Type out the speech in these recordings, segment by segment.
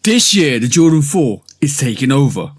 This year, the Jordan 4 is taking over.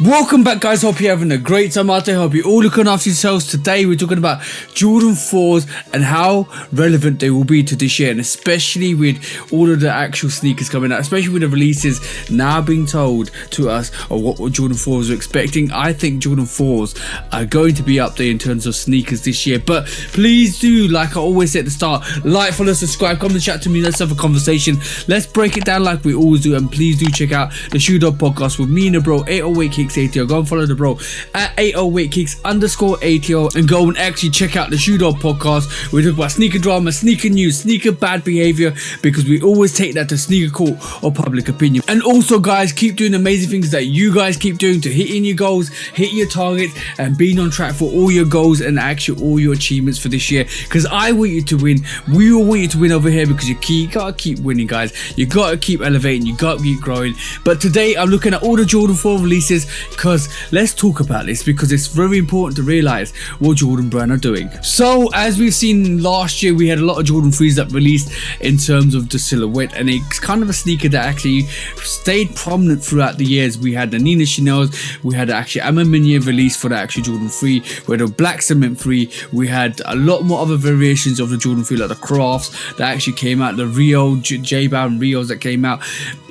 Welcome back, guys. Hope you're having a great time out there. Hope you're all looking after yourselves. Today we're talking about Jordan 4s and how relevant they will be to this year, and especially with all of the actual sneakers coming out, especially with the releases now being told to us of what Jordan 4s are expecting. I think Jordan 4s are going to be up there in terms of sneakers this year. But please do, like I always say at the start, like, follow, subscribe, come and chat to me. Let's have a conversation. Let's break it down like we always do. And please do check out the Shoe Dog podcast with me and the bro 808 Kicks ATO. Go and follow the bro at 808kicks_ATO and go and actually check out the Shoe Dog podcast. We talk about sneaker drama, sneaker news, sneaker bad behavior, because we always take that to sneaker court or public opinion. And also, guys, keep doing amazing things that you guys keep doing to hitting your goals, hit your targets, and being on track for all your goals and actually all your achievements for this year, because I want you to win. We all want you to win over here, because you gotta keep winning, guys. You gotta keep elevating, you gotta keep growing. But today I'm looking at all the Jordan 4 releases, because let's talk about this, because it's very important to realize what Jordan brand are doing. So as we've seen last year, we had a lot of Jordan 3s that released in terms of the silhouette, and it's kind of a sneaker that actually stayed prominent throughout the years. We had the Nina Chanel's, we had actually Amaminia release for the actual Jordan 3, we had a Black Cement 3, we had a lot more other variations of the Jordan 3, like the Crafts that actually came out, the Rio, J-Bound Rios that came out.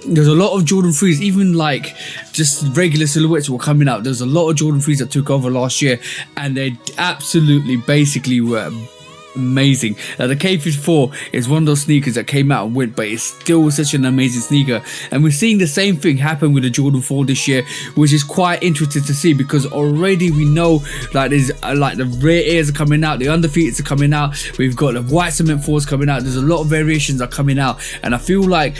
There's a lot of Jordan 3s, even like just regular silhouettes were coming out. There's a lot of Jordan 3s that took over last year, and they absolutely basically were amazing. Now the K54 is one of those sneakers that came out and went, but it's still such an amazing sneaker, and we're seeing the same thing happen with the Jordan 4 this year, which is quite interesting to see, because already we know like there's like the rare airs are coming out, the undefeateds are coming out, we've got the white cement 4s coming out, there's a lot of variations are coming out, and I feel like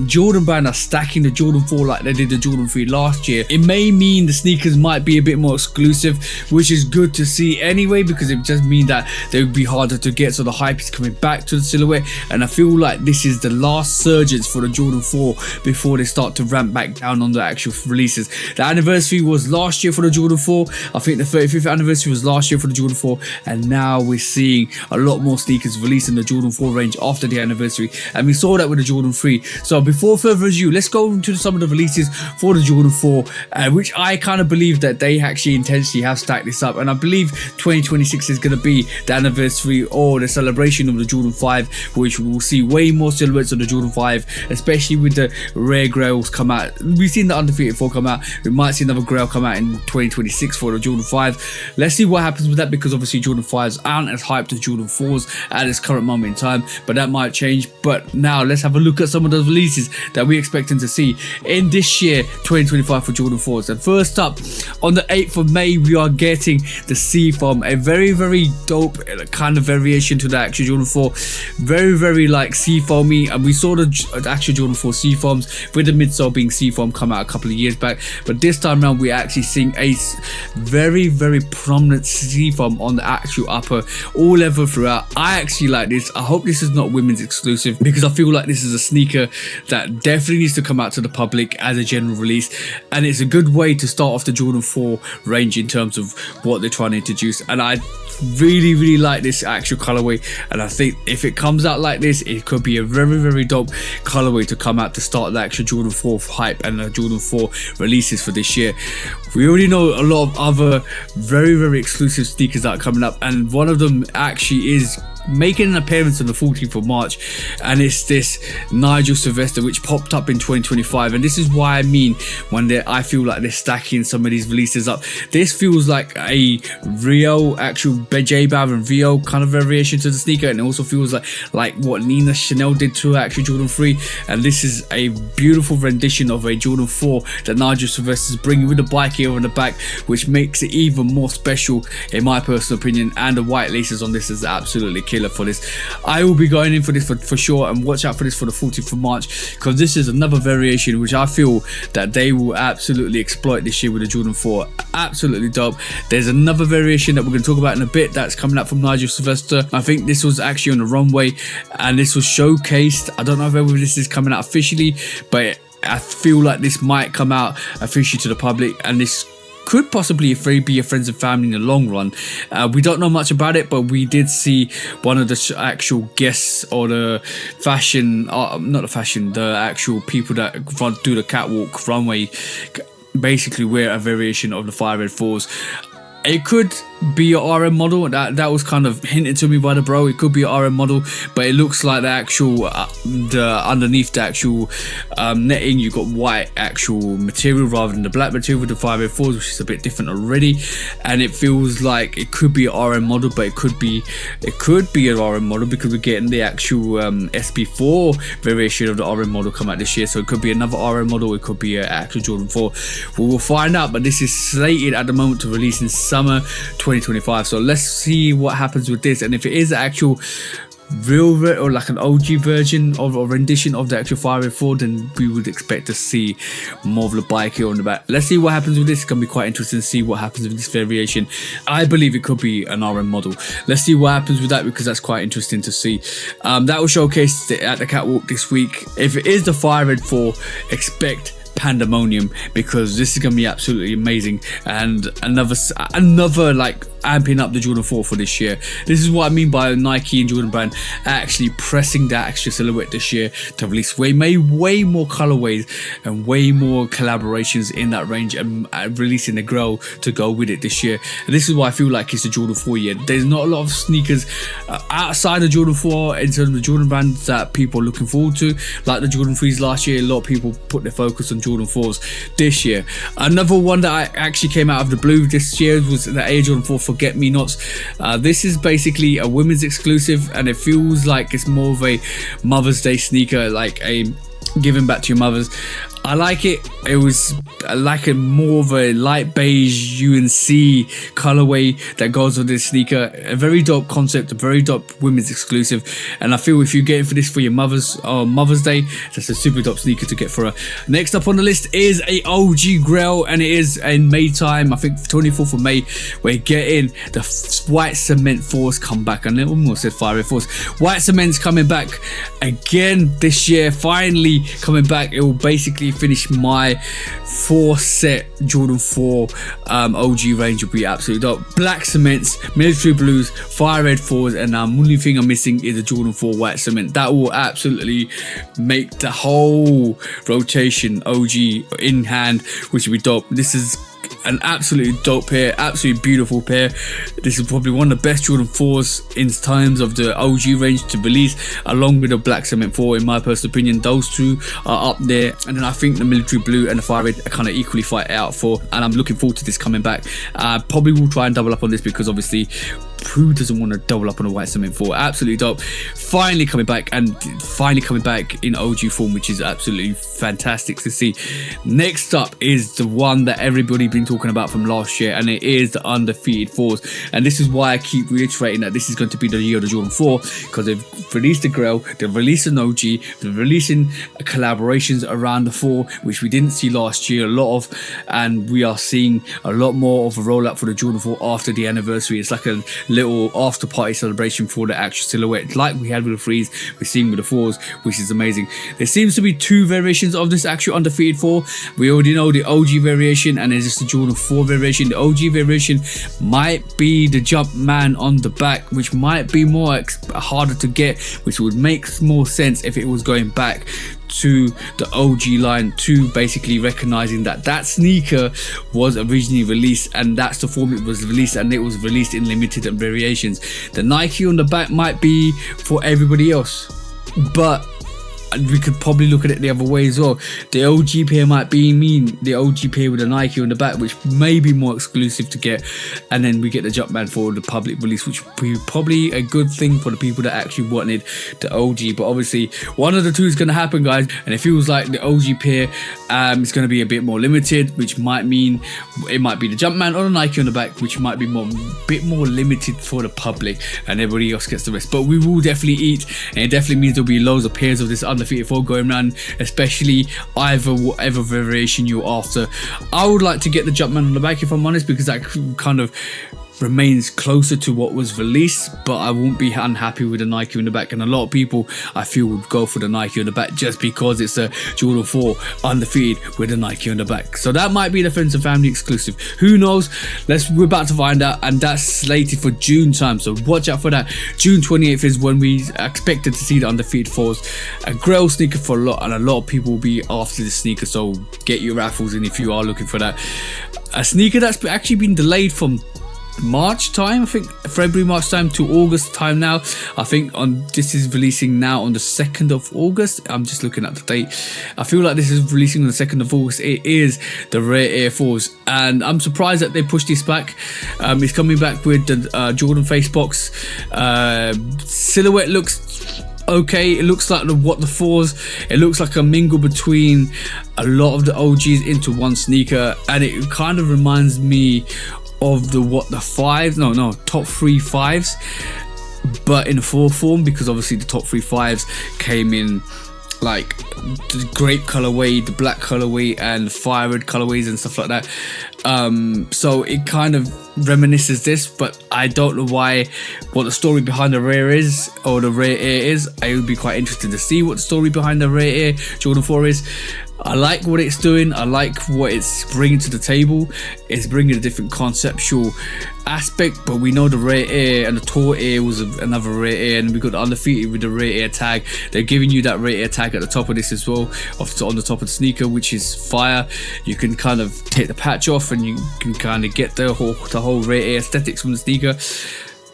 Jordan brand are stacking the Jordan 4 like they did the Jordan 3 last year. It may mean the sneakers might be a bit more exclusive, which is good to see anyway, because it just means that they would be harder to get, so the hype is coming back to the silhouette, and I feel like this is the last surges for the Jordan 4 before they start to ramp back down on the actual releases. The anniversary was last year for the Jordan 4. I think the 35th anniversary was last year for the Jordan 4, and now we're seeing a lot more sneakers released in the Jordan 4 range after the anniversary, and we saw that with the Jordan 3. So before further ado, let's go into some of the releases for the Jordan 4, which I kind of believe that they actually intentionally have stacked this up, and I believe 2026 is going to be the anniversary or the celebration of the Jordan 5, which we will see way more silhouettes of the Jordan 5, especially with the rare grails come out. We've seen the undefeated 4 come out, we might see another grail come out in 2026 for the Jordan 5. Let's see what happens with that, because obviously Jordan 5s aren't as hyped as Jordan 4s at this current moment in time, but that might change. But now let's have a look at some of those releases that we're expecting to see in this year 2025 for Jordan 4s. And first up, on the 8th of May, we are getting the Seafoam, a very dope kind of variation to the actual Jordan 4, very like seafoamy, and we saw the actual Jordan 4 seafoams with the midsole being seafoam come out a couple of years back, but this time around we're actually seeing a very prominent seafoam on the actual upper, all level throughout. I actually like this. I hope this is not women's exclusive, because I feel like this is a sneaker that definitely needs to come out to the public as a general release, and it's a good way to start off the Jordan 4 range in terms of what they're trying to introduce. And I really like this actual colorway, and I think if it comes out like this, it could be a very dope colorway to come out to start the actual Jordan 4 hype and the Jordan 4 releases for this year. We already know a lot of other very exclusive sneakers that are coming up, and one of them actually is making an appearance on the 14th of March, and it's this Nigel Sylvester which popped up in 2025. And this is why I mean when I feel like they're stacking some of these releases up. This feels like a Rio, actual J-Bound and Rio kind of variation to the sneaker, and it also feels like what Nina Chanel did to her actual Jordan 3, and this is a beautiful rendition of a Jordan 4 that Nigel Sylvester is bringing with the bike here on the back, which makes it even more special in my personal opinion. And the white laces on this is absolutely killer for this. I will be going in for this for sure, and watch out for this for the 14th of March, because this is another variation which I feel that they will absolutely exploit this year with the Jordan 4. Absolutely dope. There's another variation that we're going to talk about in a bit that's coming out from Nigel Sylvester. I think this was actually on the runway and this was showcased. I don't know whether this is coming out officially, but I feel like this might come out officially to the public, and this could possibly be your friends and family in the long run. We don't know much about it, but we did see one of the actual guests or the fashion, the actual people that do the catwalk runway basically wear a variation of the Fire Red 4s. It could be a RM model. That was kind of hinted to me by the bro. It could be a RM model, but it looks like the actual the underneath the actual netting, you got white actual material rather than the black material with the 504s, which is a bit different already. And it feels like it could be a RM model, but it could be an RM model because we're getting the actual SP4 variation of the RM model come out this year. So it could be another RM model. It could be an actual Jordan 4. We will find out, but this is slated at the moment to release in summer 2025. So let's see what happens with this, and if it is actual real or like an OG version of a rendition of the actual Fire Red 4, then we would expect to see more of the bike here on the back. Let's see what happens with this. It's gonna be quite interesting to see what happens with this variation. I believe it could be an RM model. Let's see what happens with that, because that's quite interesting to see. That was showcased at the catwalk this week. If it is the Fire Red 4, expect pandemonium, because this is gonna be absolutely amazing, and another like amping up the Jordan 4 for this year. This is what I mean by Nike and Jordan Brand actually pressing that extra silhouette this year to release way more colorways and way more collaborations in that range, and releasing the Grail to go with it this year. And this is why I feel like it's the Jordan 4 year. There's not a lot of sneakers outside of Jordan 4 in terms of the Jordan brands that people are looking forward to, like the Jordan 3s last year. A lot of people put their focus on Jordan 4s this year. Another one that actually came out of the blue this year was the Air Jordan 4 Forget Me Nots. This is basically a women's exclusive, and it feels like it's more of a Mother's Day sneaker, like a giving back to your mothers. I like it. It was like a more of a light beige UNC colorway that goes with this sneaker. A very dope concept, a very dope women's exclusive, and I feel if you're getting for this for your Mother's Day, that's a super dope sneaker to get for her. Next up on the list is a OG Grail, and it is in May time. I think 24th of May. We're getting the White Cement 4s come back, and I almost said Fire Red 4s. White Cement's coming back again this year, finally coming back. It will basically finish my 4-set Jordan 4 OG range. Will be absolutely dope. Black cements, military blues, Fire Red 4s, and the only thing I'm missing is a Jordan 4 white cement. That will absolutely make the whole rotation OG in hand, which will be dope. This is an absolutely dope pair, absolutely beautiful pair. This is probably one of the best Jordan 4s in terms of the OG range to release, along with the Black Cement 4. In my personal opinion, those two are up there, and then I think the military blue and the Fire Red are kind of equally fight out for, and I'm looking forward to this coming back. Probably will try and double up on this, because obviously who doesn't want to double up on a White Cement 4? Absolutely dope. Finally coming back, and finally coming back in OG form, which is absolutely fantastic to see. Next up is the one that everybody been talking about from last year, and it is the Undefeated 4s. And this is why I keep reiterating that this is going to be the year of the Jordan 4, because they've released the Grail, they've released an OG, they're releasing collaborations around the 4, which we didn't see last year a lot of, and we are seeing a lot more of a rollout for the Jordan 4 after the anniversary. It's like a little after party celebration for the actual silhouette, like we had with the 3s, we're seeing with the 4s, which is amazing. There seems to be two variations of this actual Undefeated 4. We already know the OG variation, and there's just the Jordan 4 variation. The OG variation might be the jump man on the back, which might be more harder to get, which would make more sense if it was going back to the OG line, to basically recognizing that that sneaker was originally released, and that's the form it was released, and it was released in limited and variations. The Nike on the back might be for everybody else, but we could probably look at it the other way as well. The OG pair might be the OG pair with a Nike on the back, which may be more exclusive to get, and then we get the Jumpman for the public release, which would be probably a good thing for the people that actually wanted the OG. But obviously one of the two is going to happen, guys, and it feels like the OG pair is going to be a bit more limited, which might mean it might be the Jumpman or the Nike on the back, which might be bit more limited for the public, and everybody else gets the rest. But we will definitely eat, and it definitely means there'll be loads of pairs of this Undefeated 4 going around, especially whatever variation you're after. I would like to get the Jumpman on the back, if I'm honest, because that kind of remains closer to what was released, but I won't be unhappy with the Nike on the back. And a lot of people I feel would go for the Nike on the back just because it's a Jordan 4 undefeated with the Nike on the back. So that might be the Friends and Family exclusive. Who knows? We're about to find out, and that's slated for June time. So watch out for that. June 28th is when we expected to see the undefeated 4s. A grail sneaker for a lot, and a lot of people will be after this sneaker. So get your raffles in if you are looking for that. A sneaker that's actually been delayed from March time, I think February, March time to August time now. I think this is releasing now on the 2nd of August. I'm just looking at the date. I feel like this is releasing on the 2nd of August. It is the Rare Air 4s, and I'm surprised that they pushed this back. It's coming back with the Jordan face box. Silhouette looks okay. It looks like the 4s. It looks like a mingle between a lot of the OGs into one sneaker, and it kind of reminds me of the top 3 5s, but in a 4 form, because obviously the top 3 5s came in like the grape colorway, the black colorway, and fire red colorways and stuff like that. So it kind of reminisces this, but I don't know what the story behind the Rare is, or the Rare Air is. I would be quite interested to see what the story behind the Rare Air Jordan 4 is. I like what it's doing. I like what it's bringing to the table. It's bringing a different conceptual aspect, but we know the Rare Air and the Tour Air was another Rare Air, and we got the undefeated with the Rare Air tag. They're giving you that Rare Air tag at the top of this as well, on the top of the sneaker, which is fire. You can kind of take the patch off, and you can kind of get the whole Rare Air aesthetics from the sneaker.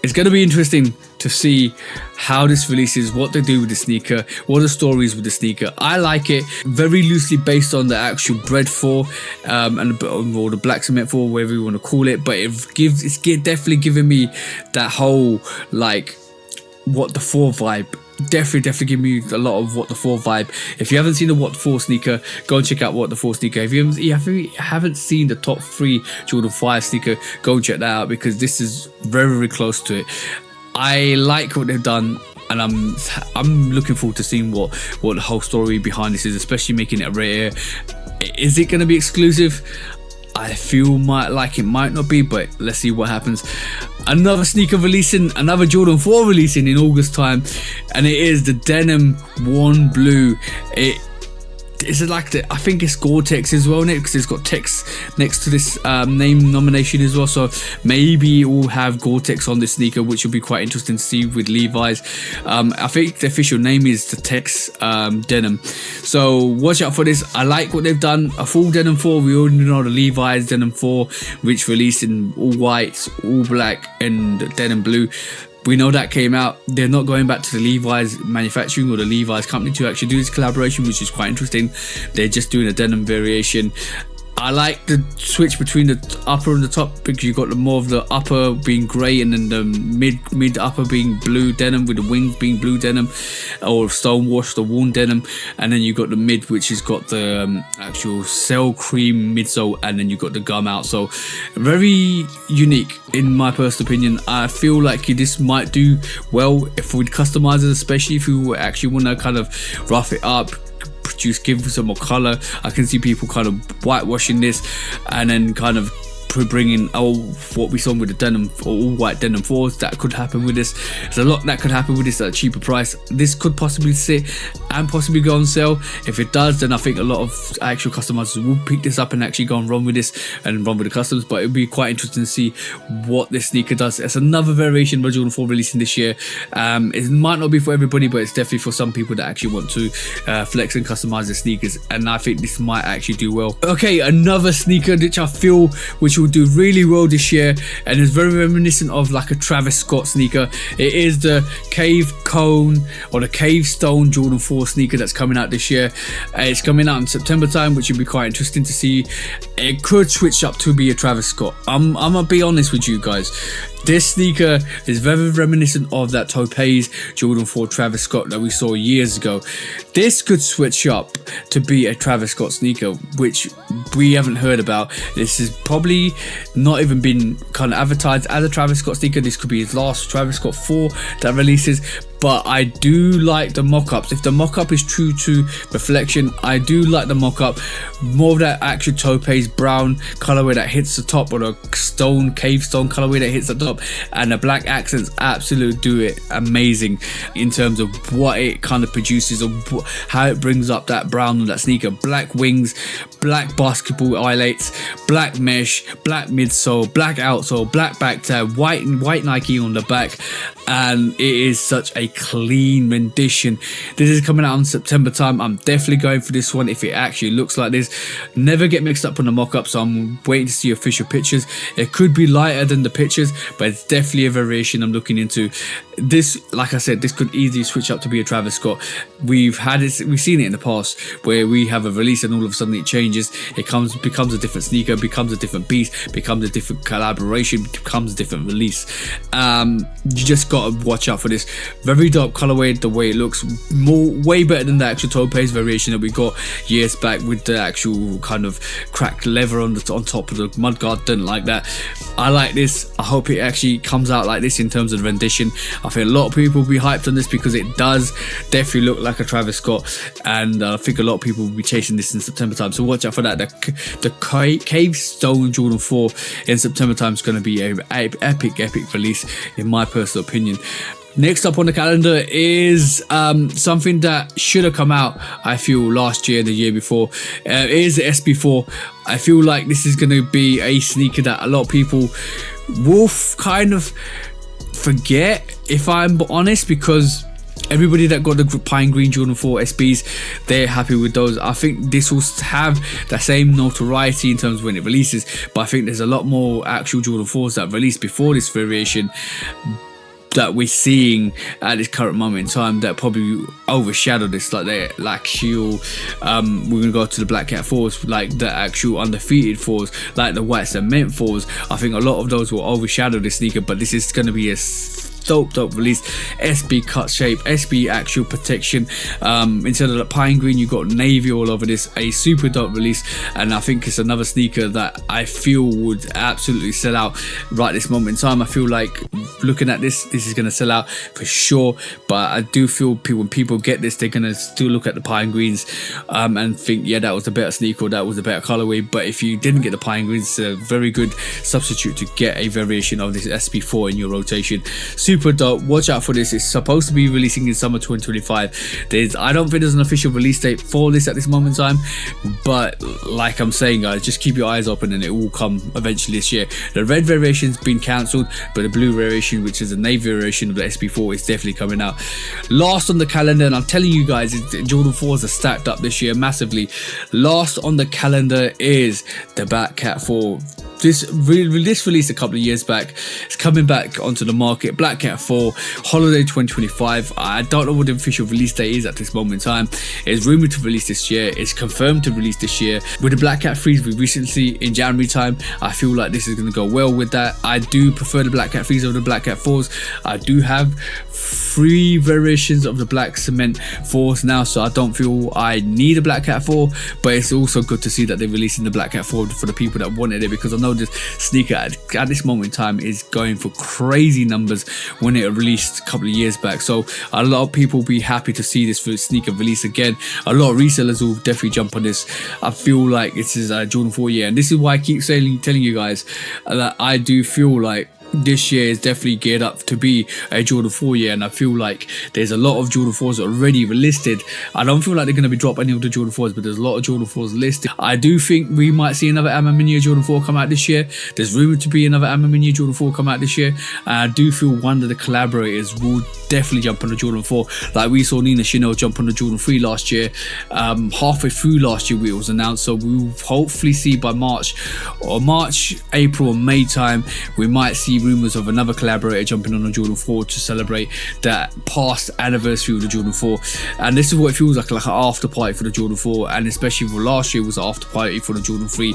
It's going to be interesting to see how this releases, what they do with the sneaker, what the story is with the sneaker. I like it very loosely based on the actual Bread 4 or the Black Cement 4, whatever you want to call it, but it's definitely giving me that whole like what the 4 vibe. Definitely give me a lot of what the 4 vibe. If you haven't seen the What the 4 sneaker, go and check out What the 4 sneaker. If you haven't seen the top 3 Jordan 5 sneaker, go and check that out, because this is very, very close to it. I like what they've done, and I'm looking forward to seeing what the whole story behind this is, especially making it a Rare Air. Is it going to be exclusive? I feel it might not be, but let's see what happens. Another sneaker releasing, another Jordan 4 releasing in August time, and it is the Denim 1 Blue. It's like I think it's Gore-Tex as well, because it's got text next to this name nomination as well, so maybe it will have Gore-Tex on this sneaker, which will be quite interesting to see with Levi's. I think the official name is the Tex Denim, so watch out for this. I like what they've done. A full Denim 4, we already know the Levi's Denim 4, which released in all white, all black, and Denim Blue. We know that came out. They're not going back to the Levi's manufacturing or the Levi's company to actually do this collaboration, which is quite interesting. They're just doing a denim variation. I like the switch between the upper and the top, because you got more of the upper being grey, and then the mid upper being blue denim, with the wings being blue denim or stonewashed or worn denim, and then you got the mid, which has got the actual cell cream midsole, and then you got the gum out. So very unique in my personal opinion. I feel like this might do well if with customizers, especially if you actually want to kind of rough it up, give some more color. I can see people kind of whitewashing this and then kind of bringing what we saw with the denim, all white Denim 4s. That could happen with this. There's a lot that could happen with this at a cheaper price. This could possibly sit and possibly go on sale. If it does, then I think a lot of actual customers will pick this up and actually go and run with this and run with the customs. But it'll be quite interesting to see what this sneaker does. It's another variation by Jordan 4 releasing this year. It might not be for everybody, but it's definitely for some people that actually want to flex and customize their sneakers, and I think this might actually do well. Okay, another sneaker which I feel which will do really well this year, and it's very reminiscent of like a Travis Scott sneaker. It is the Cave Cone or the Cave Stone Jordan 4 sneaker that's coming out this year. It's coming out in September time, which would be quite interesting to see. It could switch up to be a Travis Scott. I'm gonna be honest with you guys. This sneaker is very reminiscent of that Topaz Jordan 4 Travis Scott that we saw years ago. This could switch up to be a Travis Scott sneaker, which we haven't heard about. This has probably not even been kind of advertised as a Travis Scott sneaker. This could be his last Travis Scott 4 that releases. but I do like the mock-ups. If the mock-up is true to reflection, I do like the mock-up. More of that actual topaz brown colorway that hits the top, or the stone cave stone colorway that hits the top, and the black accents absolutely do it amazing in terms of what it kind of produces, or how it brings up that brown on that sneaker. Black wings, black basketball eyelets, black mesh, black midsole, black outsole, black back tab, white Nike on the back, and it is such a clean rendition. This is coming out in September time. I'm definitely going for this one if it actually looks like this. Never get mixed up on the mock-up, so I'm waiting to see official pictures. It could be lighter than the pictures, but it's definitely a variation I'm looking into. This, like I said, this could easily switch up to be a Travis Scott. We've seen it in the past where we have a release and all of a sudden it changes. It becomes a different sneaker, becomes a different beast, becomes a different collaboration, becomes a different release. You just gotta watch out for this. Very dope colorway, the way it looks, way better than the actual topaz variation that we got years back with the actual kind of cracked leather on top of the mudguard. Didn't like that. I like this. I hope it actually comes out like this in terms of the rendition. I think a lot of people will be hyped on this because it does definitely look like a Travis Scott, and I think a lot of people will be chasing this in September time, so watch out for that. The Cave Stone Jordan 4 in September time is going to be an epic release in my personal opinion. Next up on the calendar is something that should have come out, I feel, last year, the year before. Is the SB4. I feel like this is going to be a sneaker that a lot of people will kind of forget, if I'm honest, because everybody that got the pine green Jordan 4 SBs, they're happy with those. I think this will have the same notoriety in terms of when it releases, but I think there's a lot more actual Jordan 4s that released before this variation that we're seeing at this current moment in time that probably overshadow this. Like we're gonna go to the Black Cat 4s, like the actual undefeated 4s, like the white cement 4s. I think a lot of those will overshadow this sneaker, but this is going to be a dope release. SB cut shape, SB actual protection. Instead of the pine green, you got navy all over this. A super dope release, and I think it's another sneaker that I feel would absolutely sell out right this moment in time. I feel like looking at this is going to sell out for sure, but I do feel when people get this, they're going to still look at the pine greens and think, yeah, that was the better sneaker, that was the better colorway. But if you didn't get the pine greens, it's a very good substitute to get a variation of this SB4 in your rotation. Super dope. Watch out for this. It's supposed to be releasing in summer 2025. I don't think there's an official release date for this at this moment in time, but like I'm saying, guys, just keep your eyes open and it will come eventually this year. The red variation's been cancelled, but the blue variation, which is a navy variation of the SB4, is definitely coming out. Last on the calendar, and I'm telling you guys, Jordan 4s are stacked up this year massively. Last on the calendar is the Black Cat 4. This released a couple of years back. It's coming back onto the market. Black Cat 4 Holiday 2025. I don't know what the official release date is at this moment in time. It's rumored to release this year. It's confirmed to release this year. With the Black Cat 3s we recently in January time, I feel like this is going to go well with that. I do prefer the Black Cat 3s over the Black Cat 4s. I do have 3 variations of the black cement 4s now, so I don't feel I need a Black Cat 4, but it's also good to see that they're releasing the Black Cat 4 for the people that wanted it, because I know this sneaker at this moment in time is going for crazy numbers when it released a couple of years back. So a lot of people will be happy to see this sneaker release again. A lot of resellers will definitely jump on this. I feel like this is a Jordan 4 year, and this is why I keep telling you guys that I do feel like this year is definitely geared up to be a Jordan 4 year, and I feel like there's a lot of Jordan 4s already listed. I don't feel like they're going to be dropping any of the Jordan 4s, but there's a lot of Jordan 4s listed. I do think we might see another Amaminia Jordan 4 come out this year. There's rumored to be another Amaminia Jordan 4 come out this year, and I do feel one of the collaborators will definitely jump on the Jordan 4, like we saw Nina Chanel jump on the Jordan 3 last year. Halfway through last year it was announced, so we'll hopefully see by March, April or May time, we might see rumors of another collaborator jumping on the Jordan 4 to celebrate that past anniversary of the Jordan 4. And this is what it feels like an after party for the Jordan 4, and especially for last year was an after party for the Jordan 3.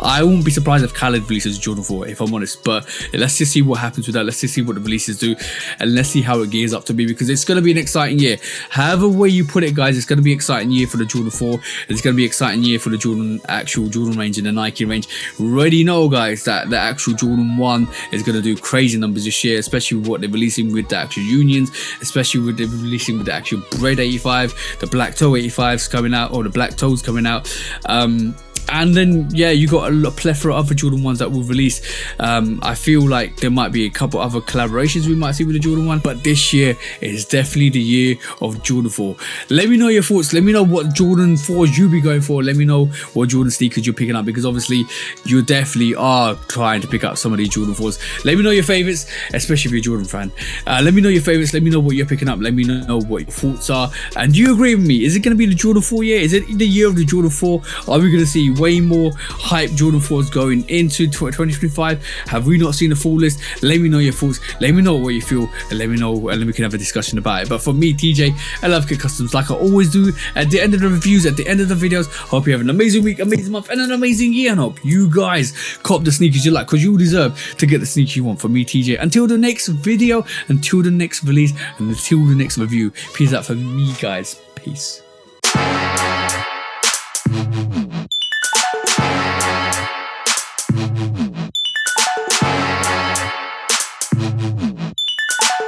I wouldn't be surprised if Khaled releases Jordan 4, if I'm honest, but let's just see what happens with that. Let's just see what the releases do, and let's see how it gears up to be, because it's going to be an exciting year. However way you put it, guys, it's going to be an exciting year for the Jordan 4. It's going to be an exciting year for the actual Jordan range and the Nike range. We already know, guys, that the actual Jordan 1 is going to do do crazy numbers this year, especially with what they're releasing with the actual unions, especially with they're releasing with the actual Bread 85, the Black Toe 85s coming out, or the Black Toes coming out. And then, yeah, you got a plethora of other Jordan 1s that will release. I feel like there might be a couple other collaborations we might see with the Jordan 1, but this year is definitely the year of Jordan 4. Let me know your thoughts. Let me know what Jordan 4s you'll be going for. Let me know what Jordan sneakers you're picking up, because obviously you definitely are trying to pick up some of these Jordan 4s. Let me know your favorites, especially if you're a Jordan fan. Let me know your favorites. Let me know what you're picking up. Let me know what your thoughts are. And do you agree with me? Is it going to be the Jordan 4 year? Is it the year of the Jordan 4? Are we going to see way more hype Jordan 4s going into 2025? Have we not seen the full list? Let me know your thoughts. Let me know what you feel, and let me know, and then we can have a discussion about it. But for me, TJ, I love Kit Customs, like I always do at the end of the reviews, at the end of the videos. Hope you have an amazing week, amazing month, and an amazing year, and hope you guys cop the sneakers you like, because you deserve to get the sneakers you want. For me, TJ, until the next video, until the next release, and until the next review, peace out for me, guys. Peace.